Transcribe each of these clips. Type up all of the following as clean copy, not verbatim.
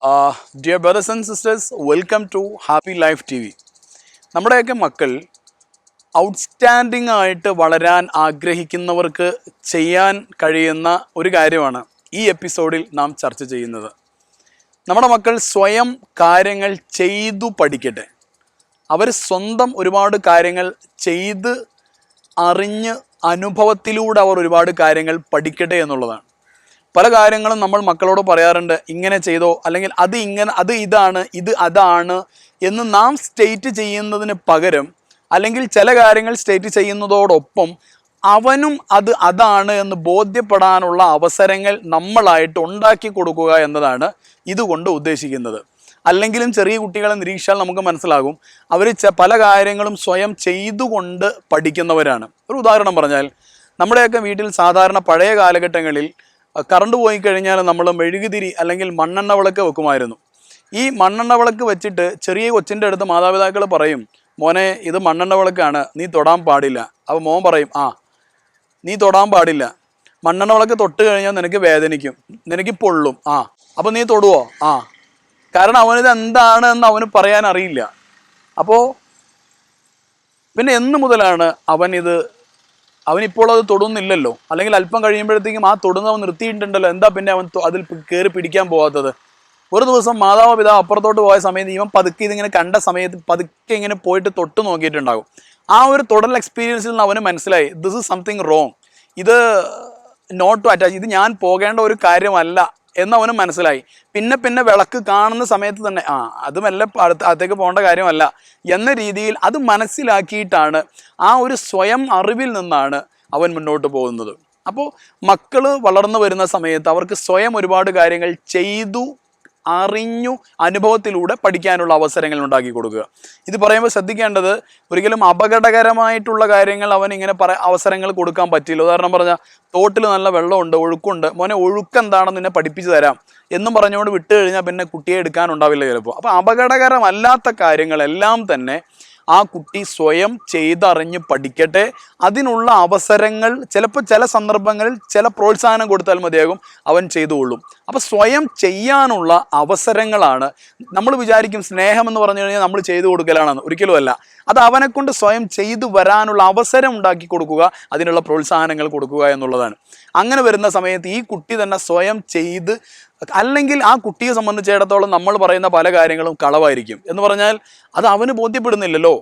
Dear brothers and sisters, welcome to Happy Life TV. നമ്മുടെയൊക്കെ മക്കൾ outstanding ആയിട്ട് വളരാൻ ആഗ്രഹിക്കുന്നവർക്ക് ചെയ്യാൻ കഴിയുന്ന ഒരു കാര്യമാണ് ഈ എപ്പിസോഡിൽ നാം ചർച്ച ചെയ്യുന്നത്. നമ്മുടെ മക്കൾ സ്വയം കാര്യങ്ങൾ ചെയ്തു പഠിക്കട്ടെ. അവർ സ്വന്തം ഒരുപാട് കാര്യങ്ങൾ ചെയ്ത് അറിഞ്ഞ് അനുഭവത്തിലൂടെ അവർ ഒരുപാട് കാര്യങ്ങൾ പഠിക്കട്ടെ എന്നുള്ളതാണ്. പല കാര്യങ്ങളും നമ്മൾ മക്കളോട് പറയാറുണ്ട്, ഇങ്ങനെ ചെയ്തോ, അല്ലെങ്കിൽ അത് ഇതാണ്, ഇത് അതാണ് എന്ന് നാം സ്റ്റേറ്റ് ചെയ്യുന്നതിന് പകരം, അല്ലെങ്കിൽ ചില കാര്യങ്ങൾ സ്റ്റേറ്റ് ചെയ്യുന്നതോടൊപ്പം അവനും അതാണ് എന്ന് ബോധ്യപ്പെടാനുള്ള അവസരങ്ങൾ നമ്മളായിട്ട് ഉണ്ടാക്കി കൊടുക്കുക എന്നതാണ് ഇതുകൊണ്ട് ഉദ്ദേശിക്കുന്നത്. അല്ലെങ്കിലും ചെറിയ കുട്ടികളെ നിരീക്ഷിച്ചാൽ നമുക്ക് മനസ്സിലാകും, അവർ പല കാര്യങ്ങളും സ്വയം ചെയ്തുകൊണ്ട് പഠിക്കുന്നവരാണ്. ഒരു ഉദാഹരണം പറഞ്ഞാൽ, നമ്മുടെയൊക്കെ വീട്ടിൽ സാധാരണ പഴയ കാലഘട്ടങ്ങളിൽ കറണ്ട് പോയി കഴിഞ്ഞാൽ നമ്മൾ മെഴുകുതിരി അല്ലെങ്കിൽ മണ്ണെണ്ണ വിളക്ക് വെക്കുമായിരുന്നു. ഈ മണ്ണെണ്ണ വിളക്ക് വെച്ചിട്ട് ചെറിയ കൊച്ചിൻ്റെ അടുത്ത് മാതാപിതാക്കൾ പറയും, മോനെ ഇത് മണ്ണെണ്ണ വിളക്കാണ്, നീ തൊടാൻ പാടില്ല. അപ്പോൾ മോൻ പറയും, നീ തൊടാൻ പാടില്ല, മണ്ണെണ്ണ വിളക്ക് തൊട്ട് കഴിഞ്ഞാൽ നിനക്ക് വേദനിക്കും, നിനക്ക് പൊള്ളും. അപ്പോൾ നീ തൊടുവോ? കാരണം അവനിത് എന്താണ് എന്ന് അവന് പറയാൻ അറിയില്ല. അപ്പോൾ പിന്നെ എന്ന് മുതലാണ് അവനിപ്പോൾ അത് തൊടുന്നില്ലല്ലോ, അല്ലെങ്കിൽ അല്പം കഴിയുമ്പോഴത്തേക്കും തൊടുന്നവൻ നിർത്തിയിട്ടുണ്ടല്ലോ, എന്താ പിന്നെ അവൻ അതിൽ കയറി പിടിക്കാൻ പോകാത്തത്? ഒരു ദിവസം മാതാപിതാവ് അപ്പുറത്തോട്ട് പോയ സമയത്ത് ഇവൻ പതുക്കെ ഇതിങ്ങനെ കണ്ട സമയത്ത് പതുക്കെ ഇങ്ങനെ പോയിട്ട് തൊട്ട് നോക്കിയിട്ടുണ്ടാകും. ആ ഒരു തൊടൽ എക്സ്പീരിയൻസിൽ നിന്ന് അവന് മനസ്സിലായി, ദിസ് ഇസ് സംതിങ് റോങ്, ഇത് നോട്ട് ടു അറ്റാച്ച്, ഇത് ഞാൻ പോകേണ്ട ഒരു കാര്യമല്ല എന്നവന് മനസ്സിലായി. പിന്നെ വിളക്ക് കാണുന്ന സമയത്ത് തന്നെ അത് മെല്ലെ അടുത്തേക്ക് പോകേണ്ട കാര്യമല്ല എന്ന രീതിയിൽ അത് മനസ്സിലാക്കിയിട്ടാണ്, ആ ഒരു സ്വയം അറിവിൽ നിന്നാണ് അവൻ മുന്നോട്ട് പോകുന്നത്. അപ്പോൾ മക്കൾ വളർന്നു വരുന്ന സമയത്ത് അവർക്ക് സ്വയം ഒരുപാട് കാര്യങ്ങൾ ചെയ്തു അറിഞ്ഞു അനുഭവത്തിലൂടെ പഠിക്കാനുള്ള അവസരങ്ങൾ ഉണ്ടാക്കി കൊടുക്കുക. ഇത് പറയുമ്പോൾ ശ്രദ്ധിക്കേണ്ടത്, ഒരിക്കലും അപകടകരമായിട്ടുള്ള കാര്യങ്ങൾ അവൻ ഇങ്ങനെ അവസരങ്ങൾ കൊടുക്കാൻ പറ്റില്ല. ഉദാഹരണം പറഞ്ഞാൽ, തോട്ടിൽ നല്ല വെള്ളമുണ്ട്, ഒഴുക്കുണ്ട്, മോനെ ഒഴുക്കെന്താണെന്ന് നിന്നെ പഠിപ്പിച്ചു തരാം എന്നും പറഞ്ഞുകൊണ്ട് വിട്ട് കഴിഞ്ഞാൽ പിന്നെ കുട്ടിയെ എടുക്കാനുണ്ടാവില്ല ചിലപ്പോൾ. അപ്പോൾ അപകടകരമല്ലാത്ത കാര്യങ്ങളെല്ലാം തന്നെ ആ കുട്ടി സ്വയം ചെയ്തറിഞ്ഞ് പഠിക്കട്ടെ. അതിനുള്ള അവസരങ്ങൾ ചിലപ്പോൾ ചില സന്ദർഭങ്ങളിൽ ചില പ്രോത്സാഹനം കൊടുത്താൽ മതിയാകും, അവൻ ചെയ്തുകൊള്ളും. അപ്പോൾ സ്വയം ചെയ്യാനുള്ള അവസരങ്ങളാണ്. നമ്മൾ വിചാരിക്കും സ്നേഹം എന്ന് പറഞ്ഞു കഴിഞ്ഞാൽ നമ്മൾ ചെയ്തു കൊടുക്കലാണെന്ന്. ഒരിക്കലുമല്ല. അത് അവനെ കൊണ്ട് സ്വയം ചെയ്തു വരാനുള്ള അവസരം ഉണ്ടാക്കി കൊടുക്കുക, അതിനുള്ള പ്രോത്സാഹനങ്ങൾ കൊടുക്കുക എന്നുള്ളതാണ്. അങ്ങനെ വരുന്ന സമയത്ത് ഈ കുട്ടി തന്നെ സ്വയം ചെയ്ത്, അല്ലെങ്കിൽ ആ കുട്ടിയെ സംബന്ധിച്ചിടത്തോളം നമ്മൾ പറയുന്ന പല കാര്യങ്ങളും കളവായിരിക്കും. എന്ന് പറഞ്ഞാൽ അത് അവന് ബോധ്യപ്പെടുന്നില്ലല്ലോ.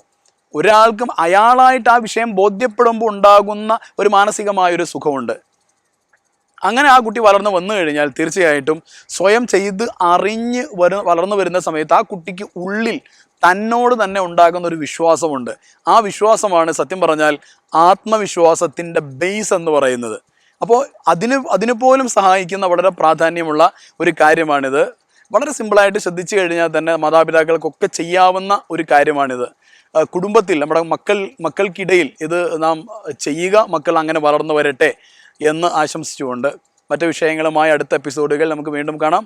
ഒരാൾക്കും അയാളായിട്ട് ആ വിഷയം ബോധ്യപ്പെടുമ്പോൾ ഉണ്ടാകുന്ന ഒരു മാനസികമായൊരു സുഖമുണ്ട്. അങ്ങനെ ആ കുട്ടി വളർന്നു വന്നു കഴിഞ്ഞാൽ തീർച്ചയായിട്ടും സ്വയം ചെയ്ത് അറിഞ്ഞ് വളർന്നു വരുന്ന സമയത്ത് ആ കുട്ടിക്ക് ഉള്ളിൽ തന്നോട് തന്നെ ഉണ്ടാകുന്ന ഒരു വിശ്വാസമുണ്ട്. ആ വിശ്വാസമാണ് സത്യം പറഞ്ഞാൽ ആത്മവിശ്വാസത്തിൻ്റെ ബേസ് എന്ന് പറയുന്നത്. അപ്പോൾ അതിന് പോലും സഹായിക്കുന്ന വളരെ പ്രാധാന്യമുള്ള ഒരു കാര്യമാണിത്. വളരെ സിമ്പിളായിട്ട് ശ്രദ്ധിച്ചു കഴിഞ്ഞാൽ തന്നെ മാതാപിതാക്കൾക്കൊക്കെ ചെയ്യാവുന്ന ഒരു കാര്യമാണിത്. കുടുംബത്തിൽ നമ്മുടെ മക്കൾക്കിടയിൽ ഇത് നാം ചെയ്യുക. മക്കൾ അങ്ങനെ വളർന്നു വരട്ടെ എന്ന് ആശംസിച്ചുകൊണ്ട് മറ്റു വിഷയങ്ങളുമായി അടുത്ത എപ്പിസോഡുകൾ നമുക്ക് വീണ്ടും കാണാം.